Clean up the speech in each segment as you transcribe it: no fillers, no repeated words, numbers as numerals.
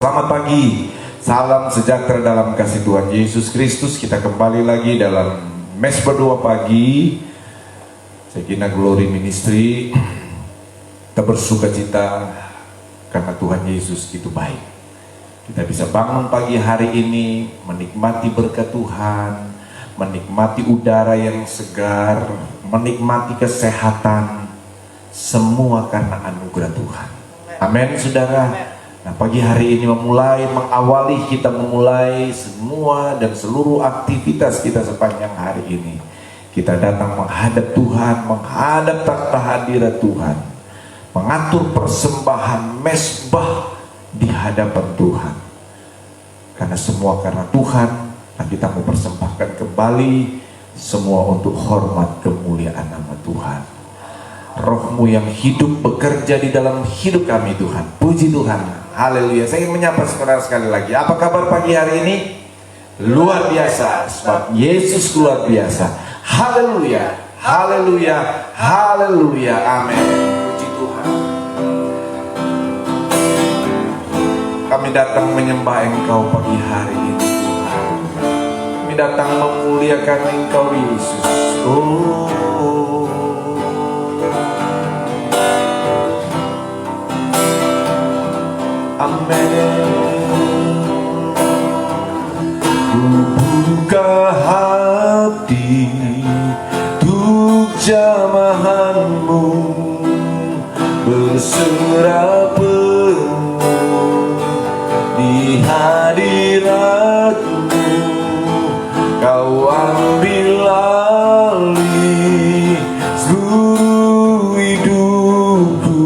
Selamat pagi, salam sejahtera dalam kasih Tuhan Yesus Kristus. Kita kembali lagi dalam mes berdoa pagi Sekina Glory Ministry. Kita bersuka cita karena Tuhan Yesus itu baik. Kita bisa bangun pagi hari ini, menikmati berkat Tuhan, menikmati udara yang segar, menikmati kesehatan, semua karena anugerah Tuhan. Amin, saudara. Nah, pagi hari ini kita memulai semua dan seluruh aktivitas kita sepanjang hari ini. Kita datang menghadap Tuhan, menghadap takhta hadirat Tuhan, mengatur persembahan mezbah di hadapan Tuhan. Karena semua karena Tuhan, nah kita mau persembahkan kembali semua untuk hormat kemuliaan nama Tuhan. Roh-Mu yang hidup bekerja di dalam hidup kami Tuhan. Puji Tuhan. Haleluya. Saya ingin menyapa saudara sekali lagi. Apa kabar pagi hari ini? Luar biasa. Sebab Yesus luar biasa. Haleluya. Haleluya. Haleluya. Amin. Puji Tuhan. Kami datang menyembah Engkau pagi hari ini Tuhan. Kami datang memuliakan Engkau Yesus. Amin. Ku buka hati untuk jamahan-Mu, berserah penuh di hadirat-Mu. Kau ambil alih seluruh hidupku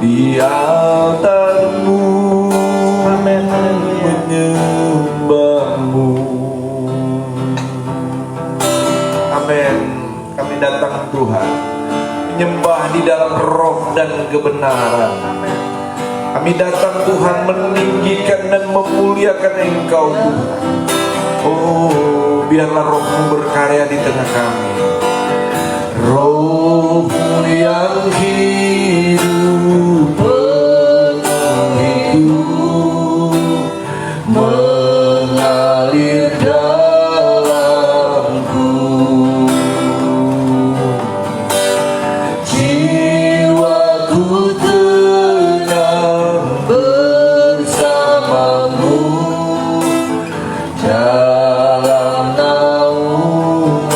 di altar menyembah-Mu. Amin. Kami datang Tuhan menyembah di dalam roh dan kebenaran. Kami datang Tuhan meninggikan dan memuliakan Engkau Tuhan. Oh, biarlah Roh-Mu berkarya di tengah kami. Roh-Mu yang hidup mengalir dalamku, jiwaku tenang bersama-Mu dalam naungan-Mu.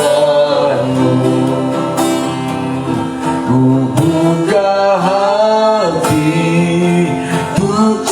Ku buka hati untuk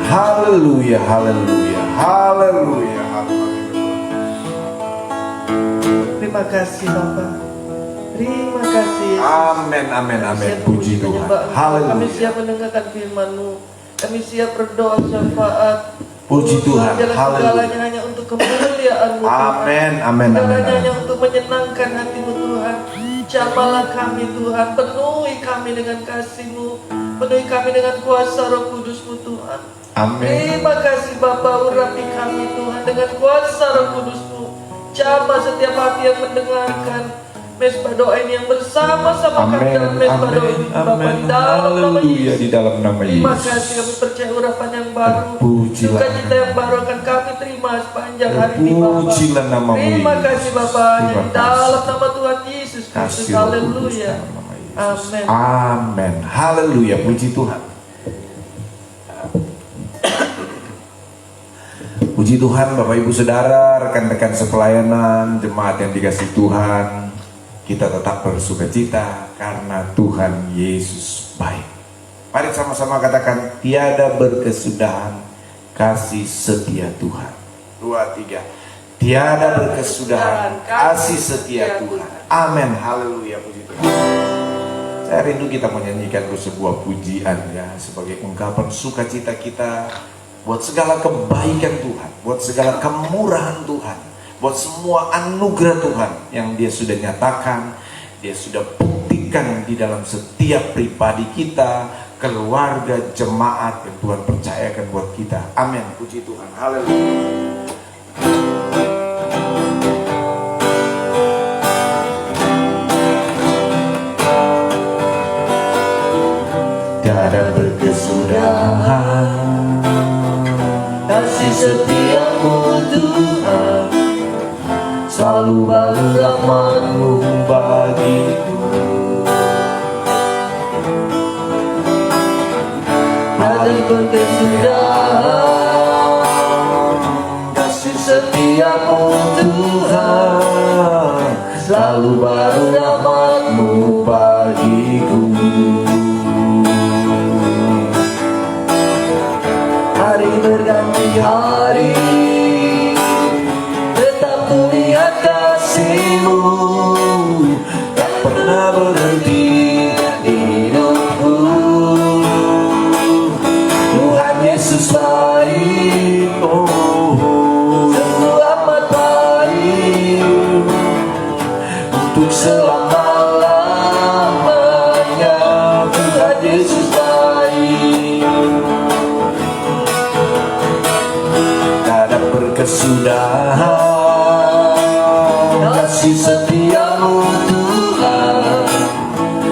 Haleluya, haleluya, haleluya, haleluya. Terima kasih Bapak. Terima kasih. Amin, amin, amin. Puji Tuhan. Haleluya. Kami siap mendengarkan firman-Mu. Kami siap berdoa syafaat. Puji Tuhan. Haleluya. Segalanya hanya untuk kemuliaan-Mu. Amin, amin, amin. Segalanya hanya untuk menyenangkan hati-Mu Tuhan. Jamalah kami Tuhan. Penuhi kami dengan kasih-Mu. Penuhi kami dengan kuasa Roh Kudus-Mu Tuhan. Amin. Terima kasih Bapa, urapi kami Tuhan dengan kuasa Roh Kudus-Mu. Jamah setiap hati yang mendengarkan mesbah doa ini yang bersama-sama kami dalam mesbah doa ini Bapa, di dalam nama Yesus. Di dalam nama Yesus. Terima kasih, kami percaya urapan yang baru, sukacita yang baru akan kami terima sepanjang hari ini Bapa. Terima kasih Bapa, di dalam nama Tuhan Yesus Kristus. Haleluya. Amin. Amin. Haleluya. Puji Tuhan. Puji Tuhan, Bapak Ibu Saudara, rekan-rekan sepelayanan, jemaat yang dikasihi Tuhan, kita tetap bersukacita karena Tuhan Yesus baik. Mari sama-sama katakan, tiada berkesudahan kasih setia Tuhan. 2, 3. Tiada berkesudahan kasih setia Tuhan. Amin. Haleluya. Puji Tuhan. Saya rindu kita menyanyikan sebuah pujian ya, sebagai ungkapan sukacita kita buat segala kebaikan Tuhan, buat segala kemurahan Tuhan, buat semua anugerah Tuhan yang Dia sudah nyatakan, Dia sudah buktikan di dalam setiap pribadi kita, keluarga, jemaat yang Tuhan percayakan buat kita. Amin. Puji Tuhan. Haleluya. Tiada berkesudahan kasih setiamu Tuhan, selalu baru rahmat-Mu bagiku. Tiada berkesudahan kasih setiamu Tuhan, selalu baru rahmat-Mu bagiku. Hari berganti hari, tetap ku lihat kasih-Mu, tak pernah berhenti di hidupku. Tuhan Yesus baik, sungguh amat baik, untuk selama-lamanya. Tuhan Yesus baik, berkesudahan kasih setiamu Tuhan,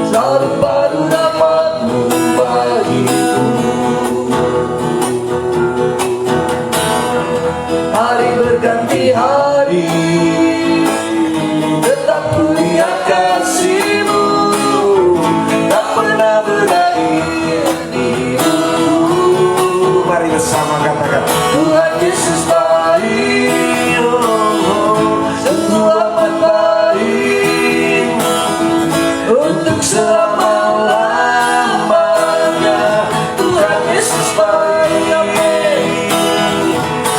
selalu baru rahmat-Mu bagiku. Hari berganti hari, tetap ku lihat kasih-Mu, tak pernah berakhir di hidupku. Mari bersama katakan, Tuhan Yesus baik, sungguh amat baik, untuk selama-lamanya. Tuhan Yesus baik,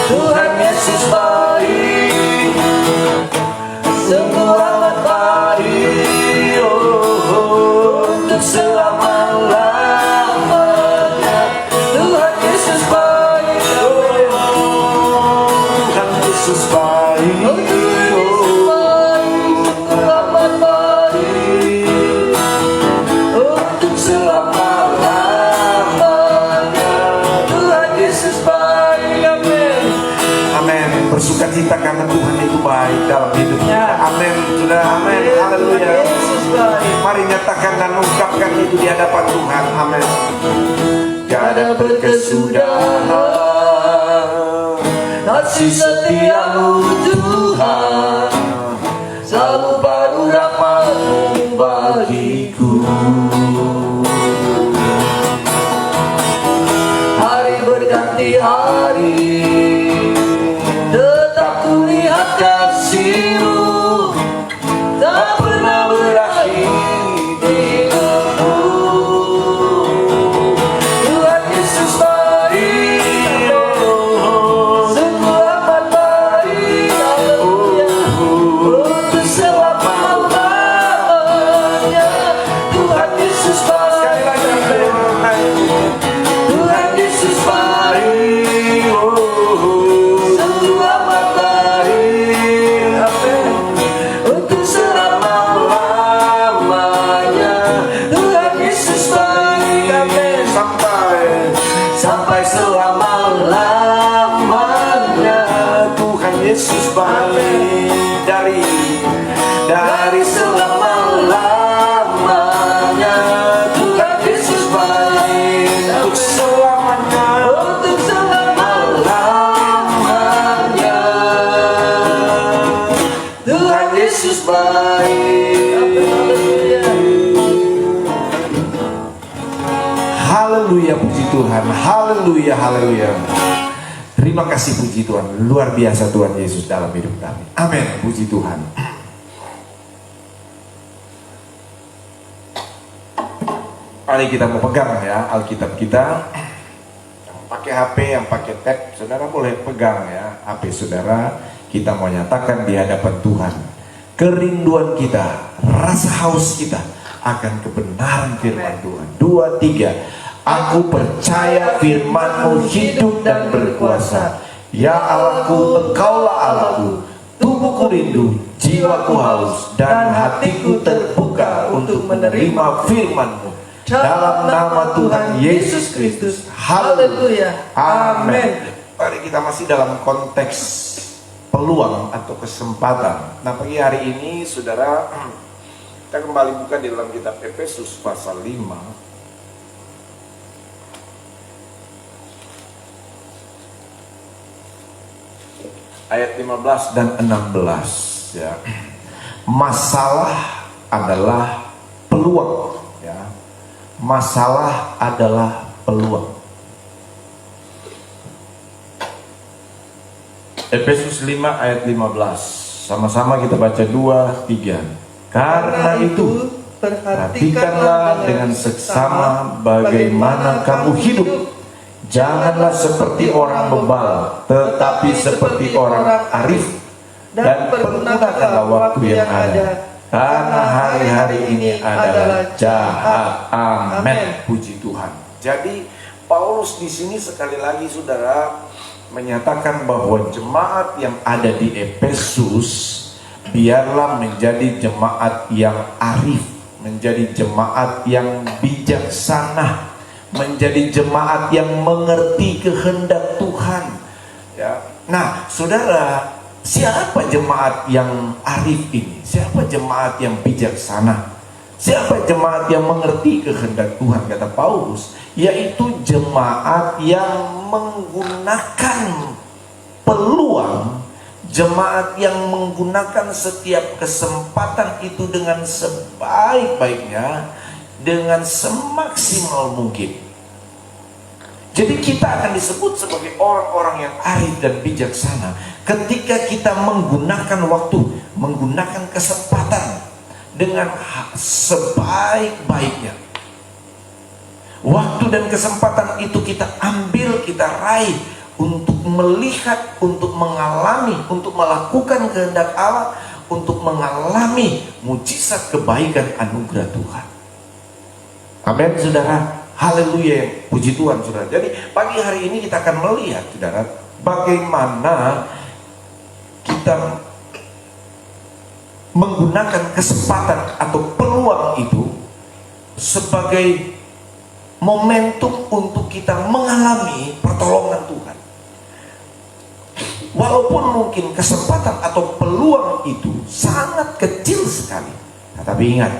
Tuhan Yesus baik, sungguh amat baik, untuk selama-lamanya. Tuhan Yesus baik, Tuhan Yesus baik, oh Tuhan Yesus baik, sungguh amat baik, untuk selama-lamanya. Tuhan Yesus baik, amin. amin. Bersukacita karena Tuhan itu baik dalam hidup kita. Amin. Sudah, amin. Haleluya. Tuhan Yesus baik. Mari nyatakan dan ungkapkan itu di hadapan Tuhan. Amin. Tiada berkesudahan kasih setiamu Tuhan, selalu baru rahmat-Mu bagiku. Hari berganti hari, tetap ku lihat kasih-Mu, tak pernah berakhir di hidupku. Tuhan Yesus baik, sungguh amat baik, haleluya, untuk selama-lamanya. Tuhan Yesus baik, Tuhan Yesus baik, sungguh amat baik, amin, untuk selama-lamanya. Tuhan Yesus baik, amin, sampai selama-lamanya. Tuhan Yesus baik dari Selama-lamanya. Tuhan Yesus baik, untuk selamanya. untuk selama-lamanya. Tuhan Yesus baik, Haleluya, puji Tuhan. Haleluya, haleluya. Terima kasih puji Tuhan. Luar biasa Tuhan Yesus dalam hidup kami. Amin, puji Tuhan. Mari kita mau pegang ya Alkitab kita. Yang pakai HP, yang pakai tab, saudara boleh pegang ya HP saudara. Kita mau nyatakan di hadapan Tuhan kerinduan kita, rasa haus kita akan kebenaran firman Tuhan. 2, 3. Aku percaya firman-Mu hidup dan berkuasa. Ya Allahku, Engkaulah Allahku. Tubuhku rindu, jiwaku haus, dan hatiku terbuka untuk menerima firman-Mu. dalam nama Tuhan Yesus Kristus. Haleluya. Amin. Mari kita masih dalam konteks peluang atau kesempatan. Nah, pagi hari ini saudara, kita kembali buka di dalam kitab Efesus pasal 5. Ayat 15 dan 16 ya. Masalah adalah peluang ya. Masalah adalah peluang. Efesus 5 ayat 15. Sama-sama kita baca 2, 3. Karena itu perhatikanlah dengan seksama bagaimana kamu hidup. Janganlah seperti orang bebal, tetapi seperti orang arif, dan pergunakanlah waktu yang ada, karena hari-hari ini adalah jahat. Amin. Puji Tuhan. Jadi Paulus di sini sekali lagi saudara menyatakan bahwa jemaat yang ada di Efesus biarlah menjadi jemaat yang arif, menjadi jemaat yang bijaksana, menjadi jemaat yang mengerti kehendak Tuhan ya. Nah saudara, siapa jemaat yang arif ini? Siapa jemaat yang bijaksana? Siapa jemaat yang mengerti kehendak Tuhan? Kata Paulus, yaitu jemaat yang menggunakan peluang, jemaat yang menggunakan setiap kesempatan itu dengan sebaik-baiknya, dengan semaksimal mungkin. Jadi kita akan disebut sebagai orang-orang yang arif dan bijaksana ketika kita menggunakan waktu, menggunakan kesempatan dengan sebaik-baiknya. Waktu dan kesempatan itu kita ambil, kita raih untuk melihat, untuk mengalami, untuk melakukan kehendak Allah, untuk mengalami mujizat kebaikan anugerah Tuhan. Amin saudara. Haleluya. Puji Tuhan saudara. Jadi pagi hari ini kita akan melihat saudara bagaimana kita menggunakan kesempatan atau peluang itu sebagai momentum untuk kita mengalami pertolongan Tuhan. Walaupun mungkin kesempatan atau peluang itu sangat kecil sekali, tetapi ingat,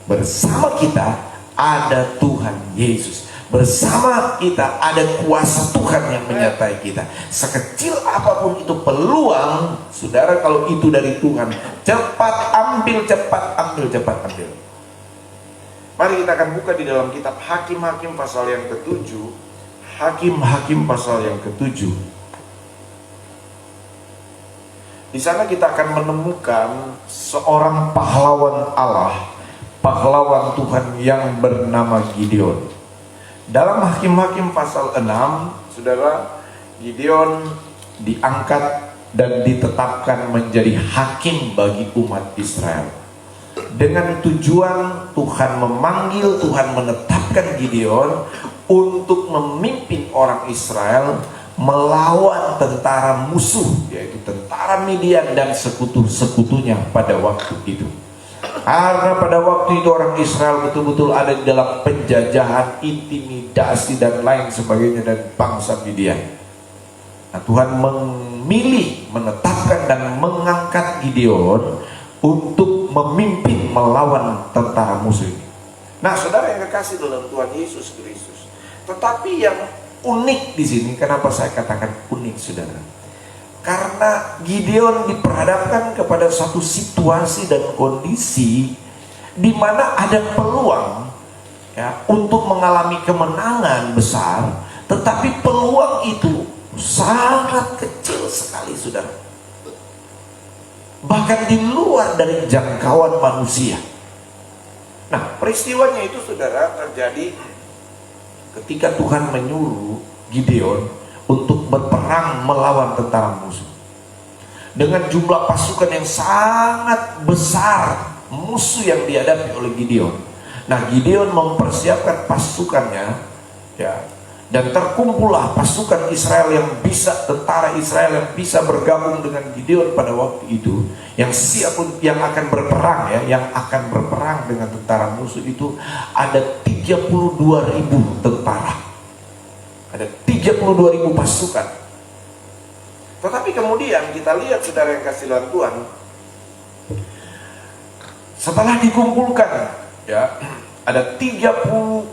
bersama kita ada Tuhan Yesus. Bersama kita ada kuasa Tuhan yang menyertai kita. Sekecil apapun itu peluang, saudara, kalau itu dari Tuhan, cepat ambil, cepat ambil, cepat ambil. Mari kita akan buka di dalam kitab Hakim-Hakim pasal yang ke-7. Hakim-Hakim pasal yang ke-7. Di sana kita akan menemukan seorang pahlawan Allah, pahlawan Tuhan yang bernama Gideon. Dalam Hakim-Hakim pasal 6, saudara, Gideon diangkat dan ditetapkan menjadi hakim bagi umat Israel. Dengan tujuan Tuhan memanggil, Tuhan menetapkan Gideon untuk memimpin orang Israel melawan tentara musuh, yaitu tentara Midian dan sekutu-sekutunya pada waktu itu. Karena pada waktu itu orang Israel betul-betul ada di dalam penjajahan, intimidasi dan lain sebagainya dan bangsa Midian. Nah, Tuhan memilih, menetapkan dan mengangkat Gideon untuk memimpin melawan tentara musuh ini. Nah, saudara yang kekasih dalam Tuhan Yesus Kristus, tetapi yang unik di sini, kenapa saya katakan unik, saudara? Karena Gideon diperhadapkan kepada satu situasi dan kondisi di mana ada peluang ya, untuk mengalami kemenangan besar, tetapi peluang itu sangat kecil sekali, saudara. Bahkan di luar dari jangkauan manusia. Nah, peristiwanya itu, saudara, terjadi ketika Tuhan menyuruh Gideon untuk berperang melawan tentara musuh dengan jumlah pasukan yang sangat besar, musuh yang dihadapi oleh Gideon. Nah, Gideon mempersiapkan pasukannya ya, dan terkumpullah pasukan Israel yang bisa, tentara Israel yang bisa bergabung dengan Gideon pada waktu itu, yang siap, yang akan berperang ya, yang akan berperang dengan tentara musuh itu ada 32.000 tentara. Ada 32.000 pasukan. Tetapi kemudian kita lihat saudara yang kasih dalam Tuhan, setelah dikumpulkan ya, ada 32.000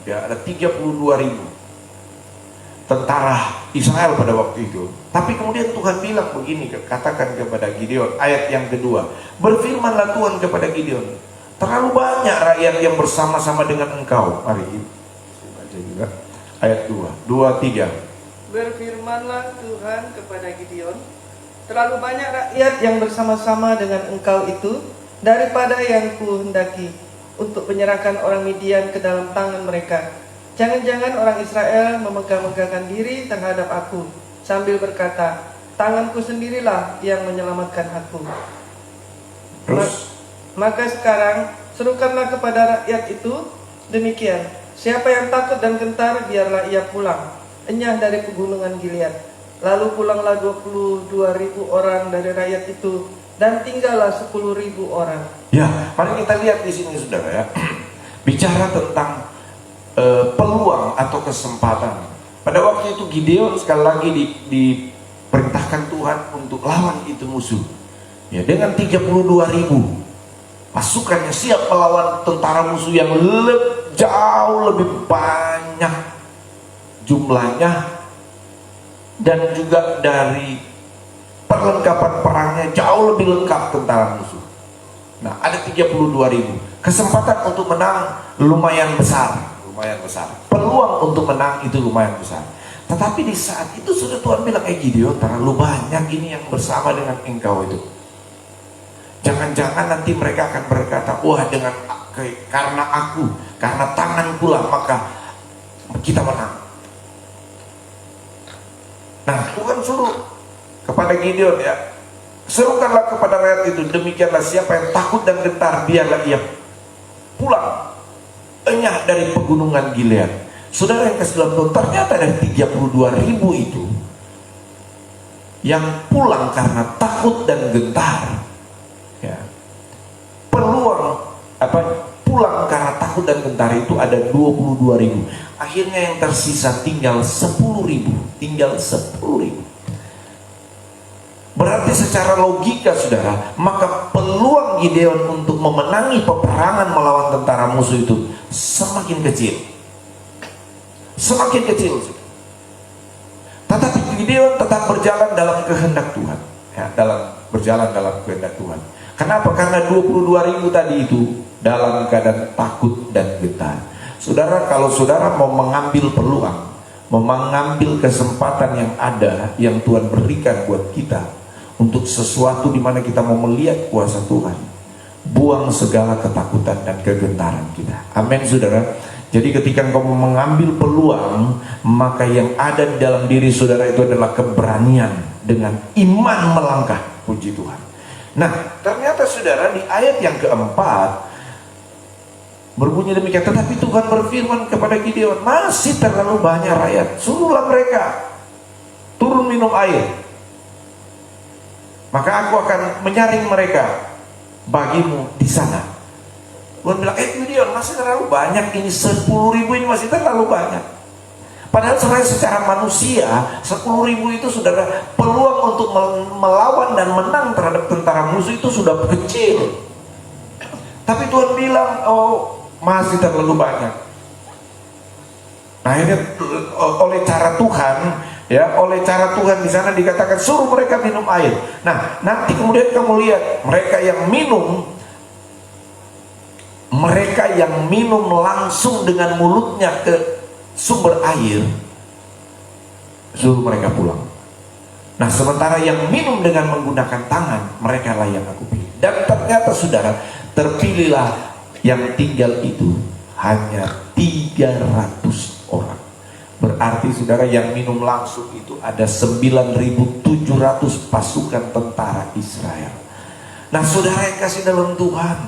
ya, ada 32.000 tentara Israel pada waktu itu. Tapi kemudian Tuhan bilang begini, katakan kepada Gideon, ayat yang kedua, berfirmanlah Tuhan kepada Gideon, terlalu banyak rakyat yang bersama-sama dengan engkau. Mari kita baca juga ayat 2, 2, 3. Berfirmanlah Tuhan kepada Gideon, terlalu banyak rakyat yang bersama-sama dengan engkau itu daripada yang kuhendaki untuk menyerahkan orang Midian ke dalam tangan mereka. Jangan-jangan orang Israel memegah-megahkan diri terhadap aku sambil berkata, tanganku sendirilah yang menyelamatkan aku. Terus? Maka sekarang serukanlah kepada rakyat itu demikian, siapa yang takut dan gentar biarlah ia pulang, enyah dari pegunungan Gilead. Lalu pulanglah 22.000 orang dari rakyat itu, dan tinggallah 10.000 orang. Ya, mari kita lihat di sini saudara ya. Bicara tentang peluang atau kesempatan. Pada waktu itu Gideon sekali lagi diperintahkan Tuhan untuk lawan itu musuh. Ya, dengan 32.000 pasukannya siap melawan tentara musuh yang jauh lebih banyak jumlahnya, dan juga dari perlengkapan perangnya jauh lebih lengkap tentara musuh. Nah, ada 32.000. Kesempatan untuk menang lumayan besar. Peluang untuk menang itu lumayan besar. Tetapi di saat itu sudah Tuhan bilang, Gideon, terlalu banyak ini yang bersama dengan engkau itu. Jangan-jangan nanti mereka akan berkata, wah karena tanganku lah maka kita menang. Nah, Tuhan suruh kepada Gideon ya, serukanlah kepada rakyat itu, demikianlah siapa yang takut dan gentar biarlah ia pulang, enyah dari pegunungan Gilead. Saudara yang kasih dalam Tuhan, ternyata dari 32.000 itu yang pulang karena takut dan gentar ya. Peluang pulang karena takut dan gentar itu ada 22.000. Akhirnya yang tersisa tinggal 10.000. Berarti secara logika saudara, maka peluang Gideon untuk memenangi peperangan melawan tentara musuh itu semakin kecil. Tetapi Gideon tetap berjalan dalam kehendak Tuhan ya, berjalan dalam kehendak Tuhan. Kenapa? Karena 22.000 tadi itu dalam keadaan takut dan gentar. Saudara, kalau saudara mau mengambil peluang, mau mengambil kesempatan yang ada, yang Tuhan berikan buat kita untuk sesuatu di mana kita mau melihat kuasa Tuhan, buang segala ketakutan dan kegentaran kita. Amin saudara. Jadi ketika engkau mengambil peluang, maka yang ada di dalam diri saudara itu adalah keberanian dengan iman melangkah. Puji Tuhan. Nah, ternyata saudara di ayat yang keempat berbunyi demikian, tetapi Tuhan berfirman kepada Gideon, masih terlalu banyak rakyat, suruhlah mereka turun minum air, maka aku akan menyaring mereka bagimu di sana. Tuhan bilang, Gideon, masih terlalu banyak ini, 10.000 ini masih terlalu banyak. Padahal secara manusia 10.000 itu saudara, peluang untuk melawan dan menang terhadap tentara musuh itu sudah kecil. Tapi Tuhan bilang, masih terlalu banyak. Nah, ini oleh cara Tuhan ya, oleh cara Tuhan di sana dikatakan suruh mereka minum air. Nah, nanti kemudian kamu lihat mereka yang minum langsung dengan mulutnya ke sumber air, suruh mereka pulang. Nah, sementara yang minum dengan menggunakan tangan, mereka lah yang aku pilih. Dan ternyata saudara, terpilihlah yang tinggal itu hanya 300 orang. Berarti saudara, yang minum langsung itu ada 9.700 pasukan tentara Israel. Nah saudara yang kasih dalam Tuhan,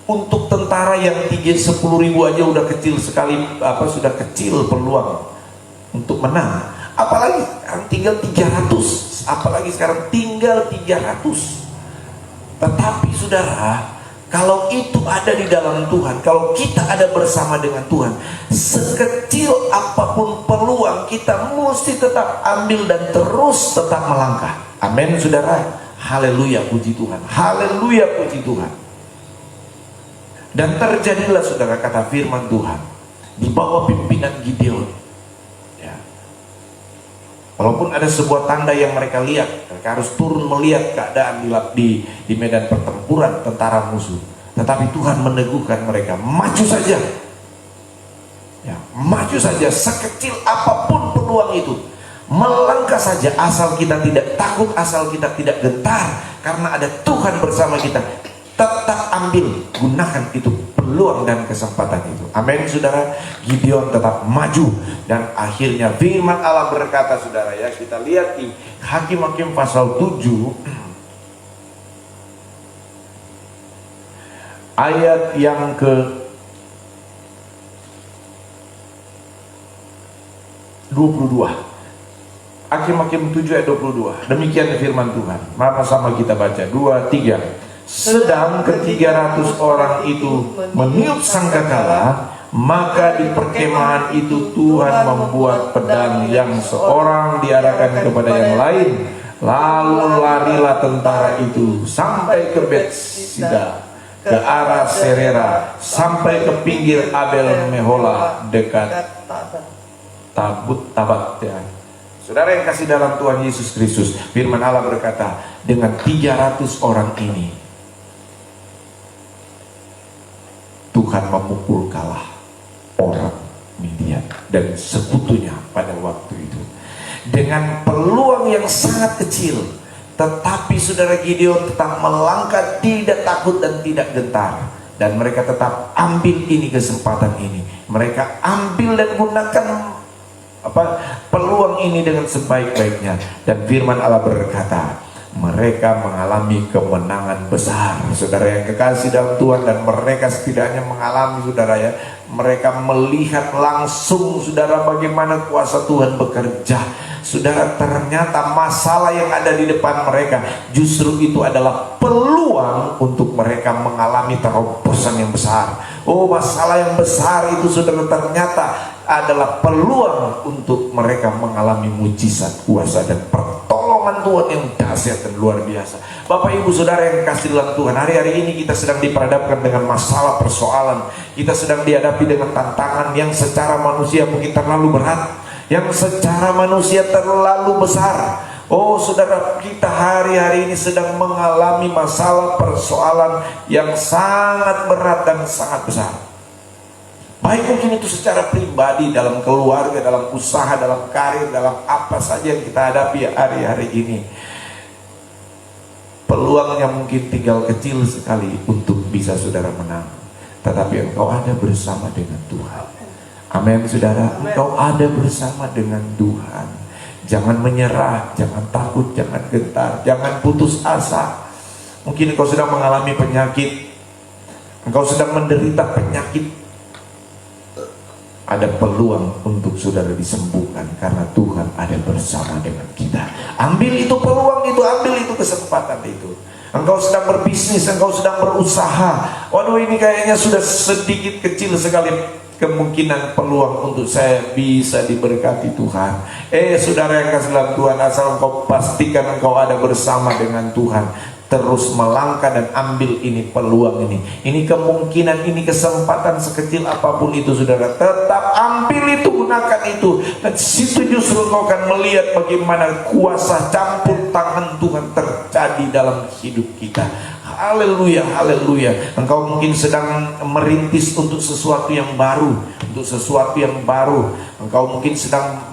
untuk tentara yang 10.000 aja udah kecil sekali, sudah kecil peluang untuk menang. Apalagi sekarang tinggal 300. Apalagi sekarang tinggal 300. Tetapi saudara, kalau itu ada di dalam Tuhan, kalau kita ada bersama dengan Tuhan, sekecil apapun peluang, kita mesti tetap ambil dan terus tetap melangkah. Amin saudara. Haleluya, puji Tuhan. Haleluya, puji Tuhan. Dan terjadilah saudara, kata firman Tuhan, di bawah pimpinan Gideon, ya, walaupun ada sebuah tanda yang mereka lihat, mereka harus turun melihat keadaan di medan pertempuran tentara musuh, tetapi Tuhan meneguhkan mereka, maju saja, ya, maju saja, sekecil apapun peluang itu, melangkah saja, asal kita tidak takut, asal kita tidak gentar, karena ada Tuhan bersama kita. Tetap ambil, gunakan itu peluang dan kesempatan itu. Amin saudara. Gideon tetap maju, dan akhirnya firman Allah berkata saudara, ya, kita lihat di Hakim-Hakim pasal 7 ayat yang ke 22. Hakim-Hakim 7 ayat 22. Demikian firman Tuhan. Mari sama kita baca. 2, 3. Sedang ke-300 orang itu meniup sangkakala, maka di perkemahan itu Tuhan membuat pedang yang seorang diarahkan kepada yang lain. Lalu larilah tentara itu sampai ke Betsida, ke arah Serera, sampai ke pinggir Abel Mehola dekat Tabat, ya. Saudara yang kasih dalam Tuhan Yesus Kristus, firman Allah berkata, dengan 300 orang ini Tuhan memukul kalah orang Midian dan sekutunya pada waktu itu dengan peluang yang sangat kecil. Tetapi saudara, Gideon tetap melangkah, tidak takut dan tidak gentar, dan mereka tetap ambil ini kesempatan ini. Mereka ambil dan gunakan peluang ini dengan sebaik-baiknya. Dan firman Allah berkata, mereka mengalami kemenangan besar, saudara yang kekasih dalam Tuhan. Dan mereka setidaknya mengalami, saudara, ya, mereka melihat langsung, saudara, bagaimana kuasa Tuhan bekerja. Saudara, ternyata masalah yang ada di depan mereka justru itu adalah peluang untuk mereka mengalami terobosan yang besar. Oh, masalah yang besar itu, saudara, ternyata adalah peluang untuk mereka mengalami mujizat, kuasa dan pertolongan Tuhan yang dahsyat dan luar biasa. Bapak ibu saudara yang kasih dalam Tuhan, hari-hari ini kita sedang diperhadapkan dengan masalah, persoalan. Kita sedang dihadapi dengan tantangan yang secara manusia mungkin terlalu berat, yang secara manusia terlalu besar. Oh saudara, kita hari-hari ini sedang mengalami masalah, persoalan yang sangat berat dan sangat besar. Baik mungkin itu secara pribadi, dalam keluarga, dalam usaha, dalam karir, dalam apa saja yang kita hadapi hari-hari ini. Peluangnya mungkin tinggal kecil sekali untuk bisa saudara menang, tetapi engkau ada bersama dengan Tuhan. Amin saudara. Engkau ada bersama dengan Tuhan. Jangan menyerah, jangan takut, jangan gentar, jangan putus asa. Mungkin engkau sedang mengalami penyakit, engkau sedang menderita penyakit. Ada peluang untuk saudara disembuhkan, karena Tuhan ada bersama dengan kita. Ambil itu peluang itu, ambil itu kesempatan itu. Engkau sedang berbisnis, engkau sedang berusaha. Waduh, ini kayaknya sudah sedikit kecil sekali kemungkinan peluang untuk saya bisa diberkati Tuhan. Saudara yang kasih dalam Tuhan, asal engkau pastikan engkau ada bersama dengan Tuhan. Terus melangkah dan ambil ini peluang ini. Ini kemungkinan, ini kesempatan sekecil apapun itu saudara. Tetap ambil itu, gunakan itu. Dan situ justru engkau akan melihat bagaimana kuasa campur tangan Tuhan terjadi dalam hidup kita. Haleluya, haleluya. Engkau mungkin sedang merintis untuk sesuatu yang baru, untuk sesuatu yang baru. Engkau mungkin sedang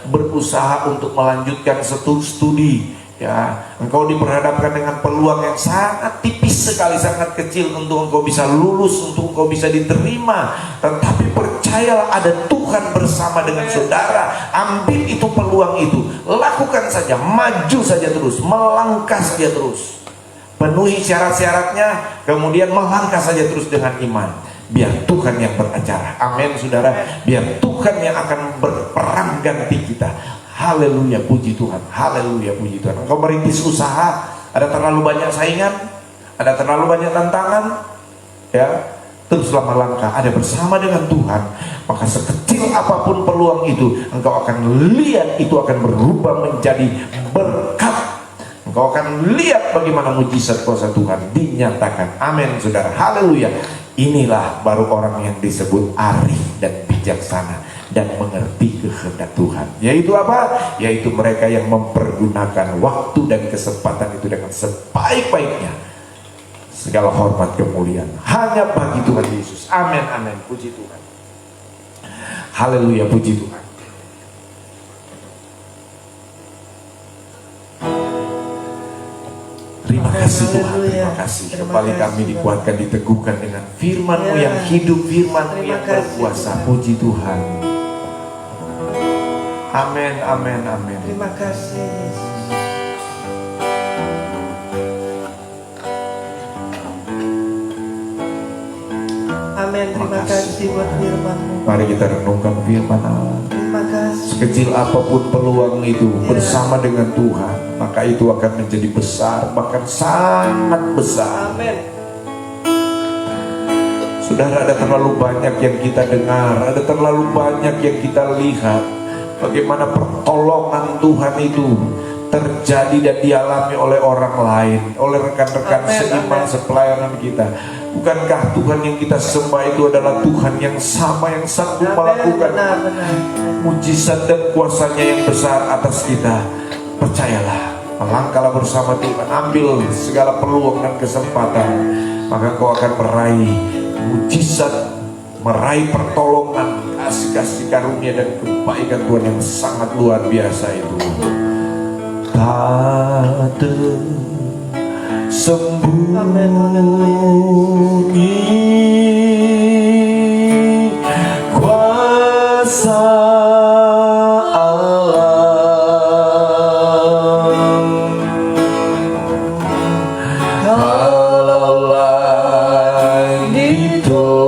berusaha untuk melanjutkan studi. Ya, engkau diperhadapkan dengan peluang yang sangat tipis sekali, sangat kecil untuk engkau bisa lulus, untuk engkau bisa diterima. Tetapi percayalah, ada Tuhan bersama dengan saudara. Ambil itu peluang itu, lakukan saja, maju saja terus, melangkah saja terus. Penuhi syarat-syaratnya, kemudian melangkah saja terus dengan iman. Biar Tuhan yang beracara. Amin saudara. Biar Tuhan yang akan berperang ganti kita. Haleluya, puji Tuhan. Haleluya, puji Tuhan. Engkau merintis usaha, ada terlalu banyak saingan, ada terlalu banyak tantangan, ya. Teruslah melangkah, ada bersama dengan Tuhan, maka sekecil apapun peluang itu, engkau akan lihat itu akan berubah menjadi berkat. Engkau akan lihat bagaimana mujizat kuasa Tuhan dinyatakan. Amin, saudara. Haleluya. Inilah baru orang yang disebut arif dan bijaksana dan mengerti kehendak Tuhan. Yaitu apa? Yaitu mereka yang mempergunakan waktu dan kesempatan itu dengan sebaik-baiknya. Segala hormat kemuliaan hanya bagi Tuhan Yesus. Amin, amin. Puji Tuhan. Haleluya, puji Tuhan. Terima kasih Tuhan, terima kasih. Kembali kami dikuatkan, diteguhkan dengan firman-Mu yang hidup, firman-Mu yang berkuasa. Puji Tuhan. Amin, amin, amin. Terima kasih Yesus. Amin, terima kasih buat firman-Mu. Mari kita renungkan firman Allah. Terima kasih. Sekecil apapun peluang itu bersama dengan Tuhan, maka itu akan menjadi besar, bahkan sangat besar. Amin. Saudara, ada terlalu banyak yang kita dengar, ada terlalu banyak yang kita lihat, bagaimana pertolongan Tuhan itu terjadi dan dialami oleh orang lain, oleh rekan-rekan seiman sepelayanan kita. Bukankah Tuhan yang kita sembah itu adalah Tuhan yang sama, yang sanggup melakukan mujizat dan kuasanya yang besar atas kita? Percayalah, melangkahlah bersama Tuhan, ambil segala peluang dan kesempatan, maka kau akan meraih mujizat, meraih pertolongan, kasih-kasih karunia dan kebaikan Tuhan yang sangat luar biasa itu. Tak tersembunyi kuasa Allah, kalaulah ditolong,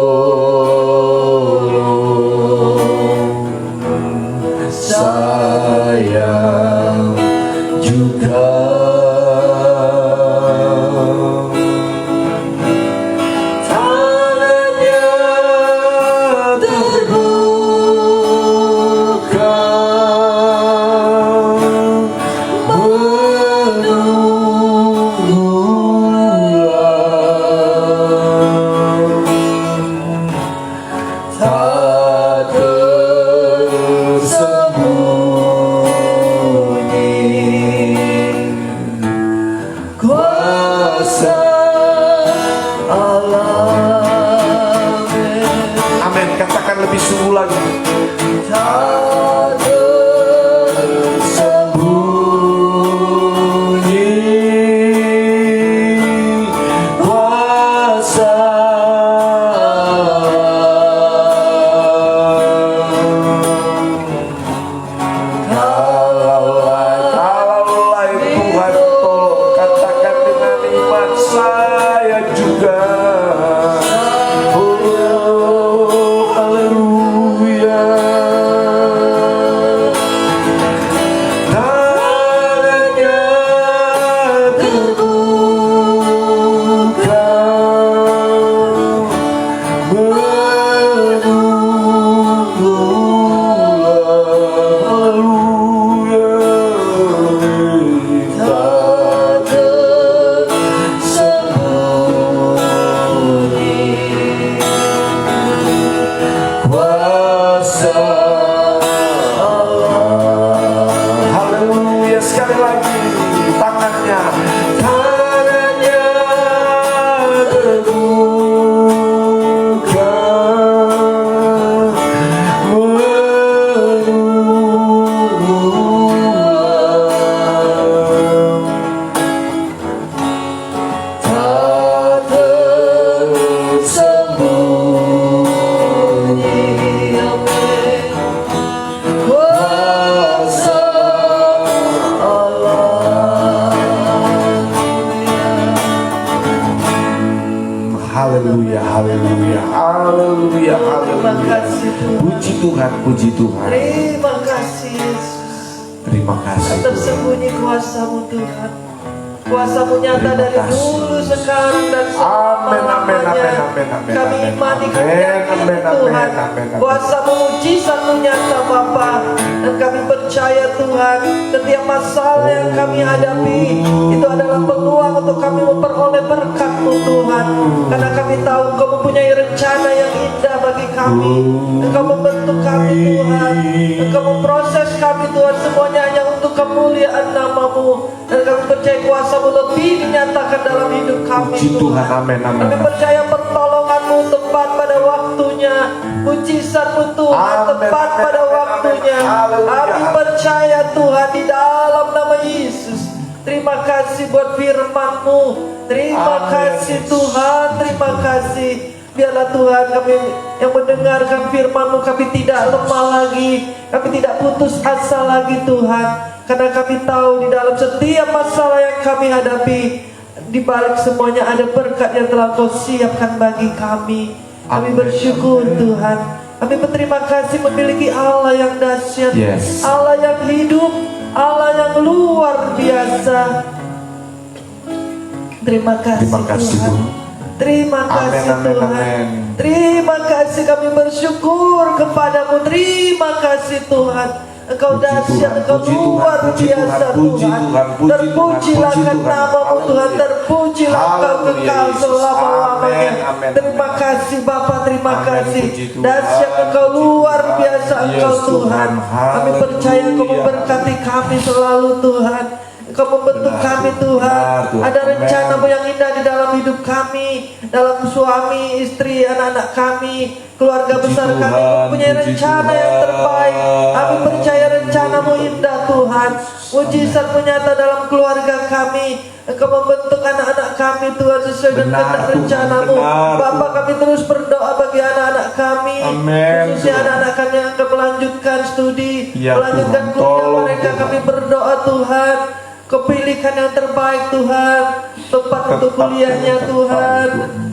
saya juga tangannya terbuka menunggulah, tak tersembunyi kuasa Allah. Amin. Katakan lebih sungguh lagi. Tak tersembunyi kuasa kalaulah Tuhan tolong, katakan dengan iman, saya juga. Oh, haleluya. Tangannya terbuka menunggulah, haleluya. Tak tersembunyi kuasa Allah. Haleluya. Sekali lagi, tangannya terbuka menunggulah, tak tersembunyi kuasa Allah. Haleluya, haleluya, haleluya, Terima haleluya. kasih Tuhan. Puji Tuhan, puji Tuhan. Terima kasih Yesus. Terima kasih Tuhan. Tersembunyi kuasa-Mu Tuhan. Kuasa-Mu nyata dari dulu, sekarang, dan selama-lamanya. Kami imani, kami yakin Tuhan. Kuasa-Mu, mujizat-Mu nyata Bapa. Dan kami percaya Tuhan, setiap masalah yang kami hadapi itu adalah peluang untuk kami memperoleh berkat-Mu Tuhan. Karena kami tahu Engkau mempunyai rencana yang indah bagi kami. Engkau membentuk kami Tuhan. Engkau memproses kami Tuhan, semuanya hanya untuk kemuliaan nama-Mu. Dan kami percaya kuasa-Mu lebih dinyatakan dalam hidup kami Tuhan. Amin, amin. Kami percaya pertolongan-Mu tepat pada waktunya, mujizat-Mu Tuhan tepat pada waktunya. Kami percaya Tuhan di dalam nama Yesus. Terima kasih buat firman-Mu. Terima kasih Tuhan, terima kasih. Biarlah Tuhan kami yang mendengarkan firman-Mu, kami tidak lemah lagi, kami tidak putus asa lagi Tuhan. Karena kami tahu di dalam setiap masalah yang kami hadapi, di balik semuanya ada berkat yang telah Kau siapkan bagi kami. Kami bersyukur Tuhan. Kami berterima kasih memiliki Allah yang dahsyat, Allah yang hidup, Allah yang luar biasa. Terima kasih Tuhan. Terima kasih Tuhan. Terima kasih, kami bersyukur kepadamu. Terima kasih Tuhan. Engkau dahsyat, Engkau luar biasa Tuhan. Terpujilah nama-Mu Tuhan. Terpujilah Engkau kekal selama-lamanya. Terima kasih Bapa, terima kasih. Dahsyat Engkau, luar biasa Engkau Tuhan. Kami percaya Engkau memberkati kami selalu Tuhan. Engkau membentuk kami Tuhan. Ada rencana-Mu yang indah di dalam hidup kami, dalam suami, istri, anak-anak kami, keluarga besar kami. Mempunyai rencana yang terbaik. Kami percaya rencana-Mu indah Tuhan. Mujizat-Mu nyata dalam keluarga kami. Engkau membentuk anak-anak kami Tuhan sesuai dengan kehendak rencana-Mu. Bapa, kami terus berdoa bagi anak-anak kami, khususnya anak-anak kami yang akan melanjutkan studi, melanjutkan kuliah mereka. Kami berdoa Tuhan, kepilihan yang terbaik Tuhan, tempat untuk kuliahnya Tuhan.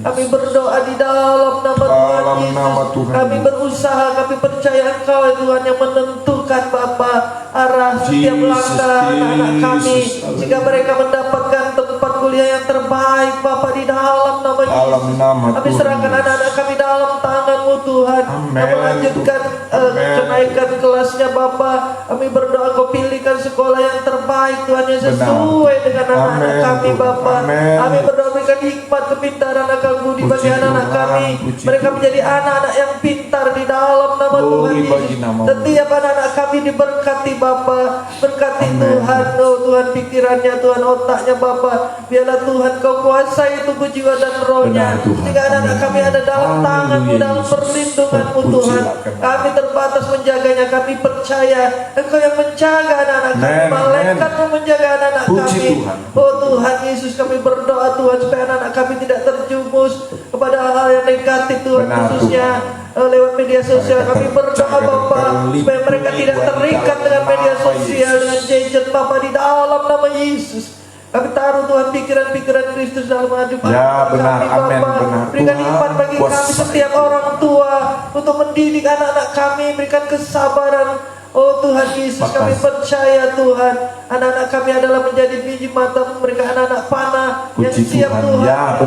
Kami berdoa di dalam nama Tuhan Yesus. Kami berusaha, kami percaya Engkau Tuhan yang menentukan Bapa arah setiap langkah anak-anak kami, sehingga mereka mendapatkan tempat kuliah yang terbaik Bapa di dalam nama Yesus. Kami serahkan anak-anak kami dalam tangan-Mu Tuhan, yang melanjutkan kenaikan kelasnya Bapa. Kami berdoa Kau pilihkan sekolah yang terbaik Tuhan, yang sesuai dengan anak-anak kami Bapa. Kami berdoa berikan hikmat, kepintaran, akal budi bagi anak-anak kami. Mereka menjadi anak-anak yang pintar di dalam nama Tuhan Yesus. Setiap anak-anak kami diberkati Bapa. Berkati Tuhan, oh Tuhan, pikirannya Tuhan, otaknya Bapa. Biarlah Tuhan Kau kuasai tubuh, jiwa dan rohnya, sehingga anak-anak kami ada dalam tangan-Mu, dalam perlindungan-Mu Tuhan. Kami terbatas menjaganya. Kami percaya Engkau yang menjaga anak-anak kami. Malaikat-Mu menjaga anak-anak kami. Oh Tuhan Yesus, kami berdoa Tuhan supaya anak-anak kami tidak terjumus kepada hal yang negatif Tuhan, khususnya lewat media sosial. Kami berdoa Bapa supaya mereka tidak terikat dengan media sosial, dengan gadget Bapa, di dalam nama Yesus. Kami taruh Tuhan pikiran-pikiran Kristus dalam hidup kami Bapa. Berikan iman bagi kami setiap orang tua untuk mendidik anak-anak kami, berikan kesabaran. Oh Tuhan Yesus, kami percaya Tuhan, anak-anak kami adalah menjadi biji mata, mereka anak-anak panah yang siap Tuhan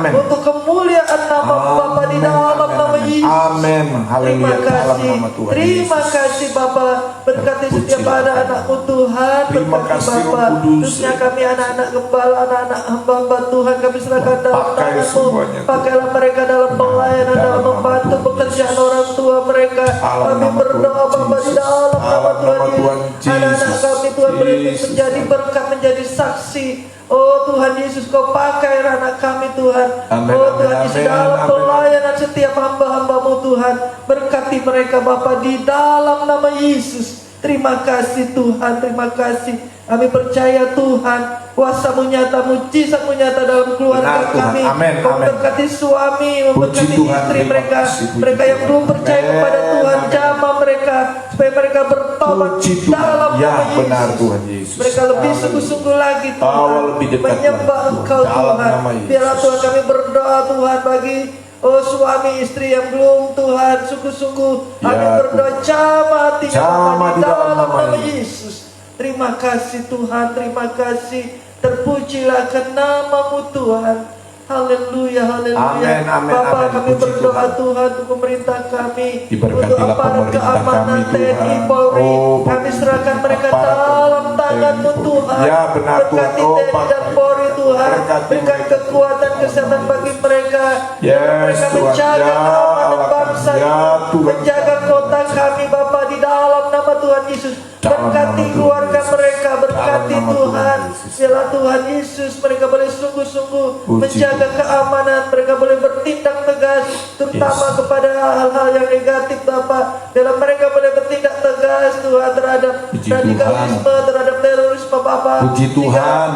untuk kemuliaan nama Bapa di dalam nama Yesus. Amin. Terima kasih. Terima kasih Bapa. Berkati setiap anak-anak-Mu Tuhan. Berkati Bapa, khususnya kami anak-anak gembala, anak-anak hamba-hamba Tuhan, kami serahkan dalam tangan-Mu. Pakailah mereka dalam pelayanan, dalam membantu pekerjaan orang tua mereka. Kami berdoa Bapa di dalam nama Tuhan Yesus. Anak-anak kami Tuhan menjadi berkat, menjadi saksi. Oh Tuhan Yesus, Kau pakai anak kami Tuhan. Oh Tuhan Yesus, dalam pelayanan setiap hamba-hamba-Mu Tuhan, berkati mereka Bapa di dalam nama Yesus. Terima kasih Tuhan, terima kasih. Kami percaya Tuhan, kuasa-Mu nyata, mujizat-Mu nyata dalam keluarga kami. Kau memberkati suami, memberkati istri mereka, mereka yang belum percaya kepada Tuhan, jamah mereka supaya mereka bertobat dalam nama Yesus. Mereka lebih sungguh-sungguh lagi Tuhan, menyembah Engkau Tuhan. Biarlah Tuhan, kami berdoa Tuhan bagi Oh suami istri yang belum Tuhan, sungguh-sungguh kami Ya, berdoa jamah hatinya Jamah Bapa, di dalam nama Yesus. Terima kasih Tuhan, terima kasih. Terpujilah ke nama-Mu Tuhan. Haleluya, haleluya. Amin, amin, Bapa, amin. kami Puji berdoa Tuhan. Tuhan untuk pemerintah kami, untuk Diberkatilah aparat pemerintah keamanan kami, TNI Tuhan. Polri. Oh, Kami serahkan mereka aparat dalam tangan-Mu TNI, Tuhan. Ya, benar, Tuhan. Berkati Oh, TNI dan Pak. Polri Tuhan. Berkati Berikan mereka, kekuatan kesehatan bagi mereka. Yes, Mereka Tuhan. menjaga Ya, keamanan Allah, bangsa ya, ini. Tuhan. Menjaga kota kami Bapa di dalam nama Tuhan Yesus. Dalam Berkati nama Tuhan keluarga Yesus. mereka, berkati Dalam nama Tuhan. Tuhan Yesus. Biarlah Tuhan Yesus mereka boleh sungguh-sungguh Puji menjaga keamanan, mereka boleh bertindak tegas terutama Yes. kepada hal-hal yang negatif Bapak. Biarlah mereka boleh bertindak tegas Tuhan terhadap Puji radikalisme, terhadap terorisme Bapak. Puji Tuhan.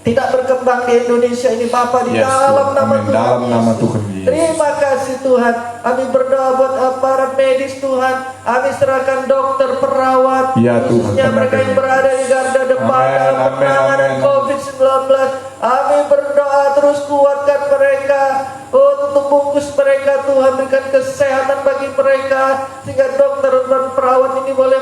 Tidak berkembang di Indonesia ini Bapak, di Yes, dalam Tuhan. nama Amin. Tuhan Dalam nama Yesus. Tuhan Yesus. Terima kasih Tuhan. Kami berdoa buat aparat medis Tuhan. Kami serahkan dokter, perawat, Ya, Tuhan, khususnya mereka yang berada di garda depan Amin, dalam amin, penanganan amin. COVID-19. Kami berdoa terus kuatkan mereka. Oh, tutup bungkus mereka Tuhan, berikan kesehatan bagi mereka sehingga dokter dan perawat ini boleh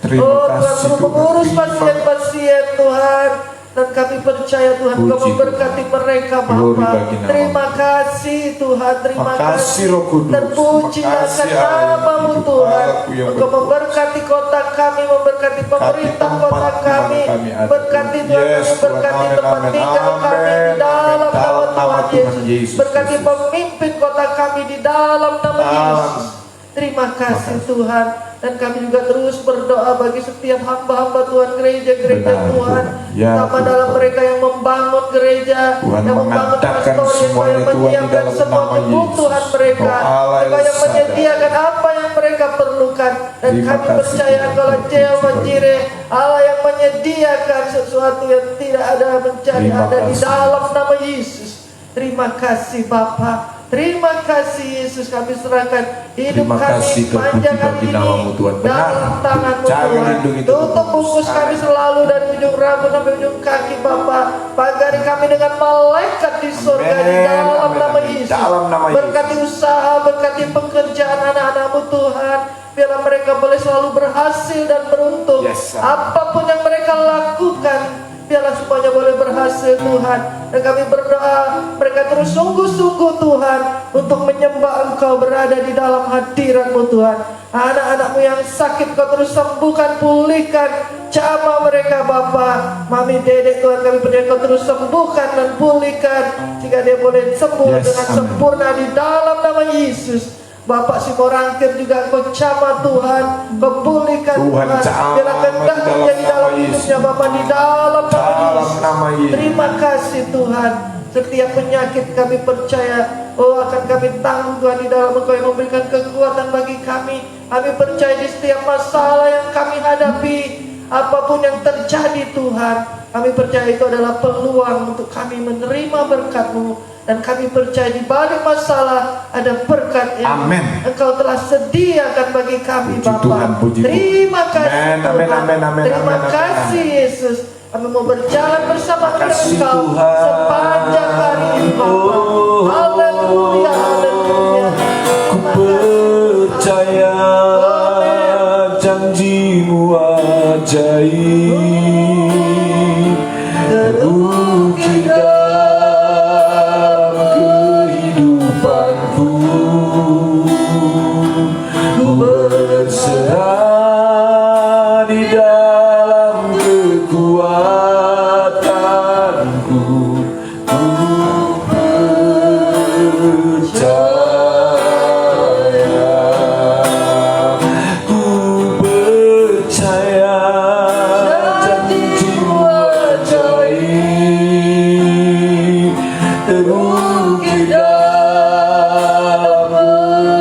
Terima kasih, Tuhan Tuhan. mengurus Terima pasien-pasien Tuhan. Dan kami percaya Tuhan Kau Puji memberkati mereka Glory Bapa. bagi nama. Terima kasih Tuhan, terima Makasih, kasih. Roh Kudus. Terpujilah Makasih, Allah yang namamu hidup, Tuhan. Allahku yang Engkau berkuasa. memberkati kota kami, memberkati pemerintah tempat kota di kami. mana kami ada. Berkati Tuhan, Yes, kami berkati Tuhan. tempat Amin, tinggal amin. kami di Amin. dalam nama Dalam nama Tuhan Tuhan Yesus. Yesus Berkati Kristus. pemimpin kota kami di dalam nama Dalam. Yesus. Terima kasih Tuhan. Dan kami juga terus berdoa bagi setiap hamba-hamba Tuhan, gereja-gereja Benar, Tuhan. Tuhan. Ya, Terutama Tuhan. dalam mereka yang membangun gereja, Tuhan yang membangun mengadakan pastor, semuanya, yang Tuhan, di menyiapkan dalam semua nama kebutuhan Yesus. mereka. Oh, Allah Engkau yang yang sadar. menyediakan apa yang mereka perlukan. Dan Terima kami kasih, percaya Tuhan. Engkau Jehovah Jireh, Allah yang menyediakan sesuatu yang tidak ada mencari Terima ada di kasih. dalam nama Yesus. Terima kasih Bapa. Terima kasih Yesus, kami serahkan hidup Terima kami kasih, sepanjang terpuji hari bagi ini namamu, Tuhan. Benar. dalam tangan-Mu Jaga, Tuhan. lindungi, Tutup bungkus kami selalu dari ujung rambut sampai ujung kaki Bapa. Pagari kami dengan malaikat di surga di Amin, dalam amin, nama amin. Yesus. Dalam nama Yesus. Berkati usaha, berkati pekerjaan anak-anak-Mu Tuhan. Biarlah mereka boleh selalu berhasil dan beruntung. Yes, amin. Apapun yang mereka lakukan, biarlah semuanya boleh berhasil Tuhan. Dan kami berdoa mereka terus sungguh-sungguh Tuhan untuk menyembah Engkau, berada di dalam hadirat-Mu Tuhan. Anak-anak-Mu yang sakit Kau terus sembuhkan, pulihkan, jamah mereka Bapa. Mami Dedek Tuhan, kami percaya Kau terus sembuhkan dan pulihkan sehingga dia boleh sembuh Yes, dengan amin. sempurna di dalam nama Yesus. Bapak si Korangkir juga Kau jamah Tuhan, Kau pulihkan Tuhan, jamah biarlah kehendaknya di dalam nama Yesus. hidupnya Bapak di dalam nama Dalam Yesus. nama Yesus. Terima kasih Tuhan. Setiap penyakit kami percaya akan kami tanggung Tuhan di dalam Engkau yang memberikan kekuatan bagi kami. Kami percaya di setiap masalah yang kami hadapi, apapun yang terjadi Tuhan, kami percaya itu adalah peluang untuk kami menerima berkat-Mu. Dan kami percaya di balik masalah ada berkat yang Amin. Engkau telah sediakan bagi kami Puji Bapa. Tuhan, puji Tuhan. Terima kasih Amin, Tuhan. amin, amin, amin, Terima amin, amin, kasih Yesus. Kami mau berjalan bersama dengan Makasih, Engkau Tuhan. sepanjang hari ini Bapa. Oh, Haleluya, haleluya. Ku percaya janji-Mu ajaib, terukir dalam kehidupanku. Ku berserah di dalam kekuatanku. Ku percaya janji-Mu ajaib, terukir dalam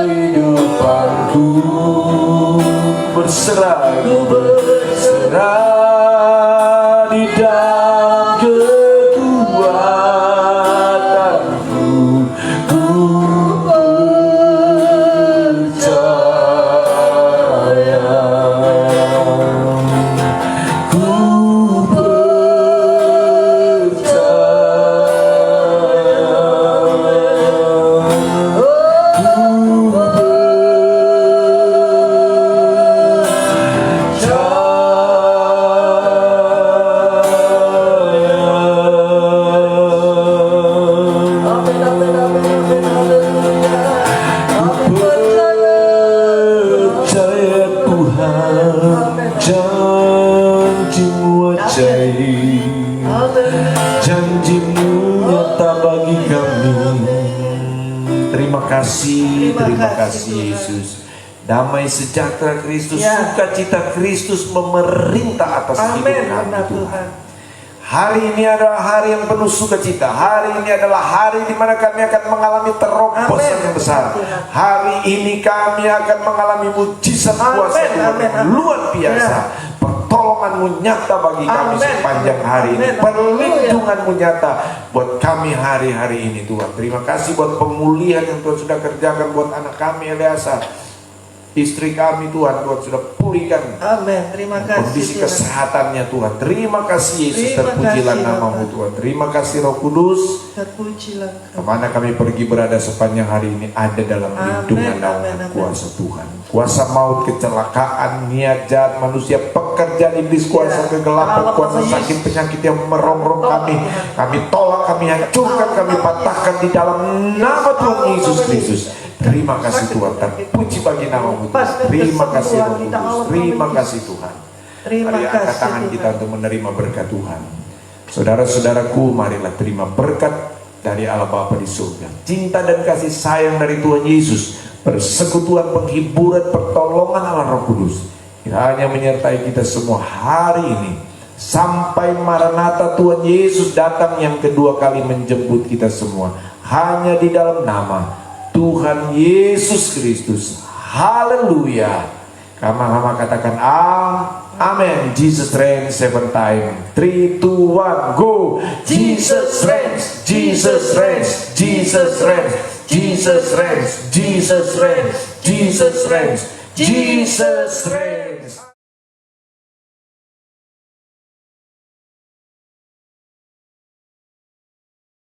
kehidupanku. Berserah di dalam kekuatanku. Ku percaya, ku percaya. Terima kasih, kasih Tuhan. Yesus. Damai sejahtera Kristus, Ya. sukacita Kristus memerintah atas hidup Amin, kami benar Tuhan. Tuhan. Hari ini adalah hari yang penuh sukacita. Hari ini adalah hari di mana kami akan mengalami terobosan Amin. yang besar. Tuhan. Hari ini kami akan mengalami mujizat kuasa Amin, Tuhan amin, yang amin. luar biasa. Ya. Pertolongan-Mu nyata bagi kami Amin. sepanjang hari ini. Amin. Perlindungan-Mu nyata buat kami hari-hari ini Tuhan. Terima kasih buat pemulihan yang Tuhan sudah kerjakan buat anak kami Eleazar. Istri kami Tuhan, Tuhan sudah pulihkan Amin. Terima kasih kondisi Tuhan. kesehatannya Tuhan. Terima kasih Yesus, Terima terpujilah kasih, namamu Bapak. Tuhan. Terima kasih Roh Kudus. Terpujilah Engkau. Kemana kami pergi berada sepanjang hari ini ada dalam Amin, lindungan amin, naungan amin. kuasa Tuhan. Kuasa maut, kecelakaan, niat jahat manusia, pekerjaan iblis, kuasa Ya. kegelapan, Dalam kuasa nama sakit, Yesus. penyakit yang merongrong Tolak, kami. Tuhan. Kami tolak, kami hancurkan, kami patahkan di dalam nama Tuhan Yesus Kristus. Terima kasih Tuhan, terpuji bagi namamu Tuhan. Terima kasih Roh Kudus. Terima kasih Tuhan. Terima Mari angkat kasih tangan Tuhan. kita untuk menerima berkat Tuhan. Saudara-saudaraku, marilah terima berkat dari Allah Bapa di surga. Cinta dan kasih sayang dari Tuhan Yesus, persekutuan, penghiburan, pertolongan Allah Roh Kudus, kiranya menyertai kita semua hari ini sampai Maranatha Tuhan Yesus datang yang kedua kali menjemput kita semua. Hanya di dalam nama Tuhan Yesus Kristus. Haleluya. Kama katakan amen. Jesus reigns 7 times. 3, 2, 1, go. Jesus reigns. Jesus reigns. Jesus reigns. Jesus reigns. Jesus reigns. Jesus reigns. Jesus reigns.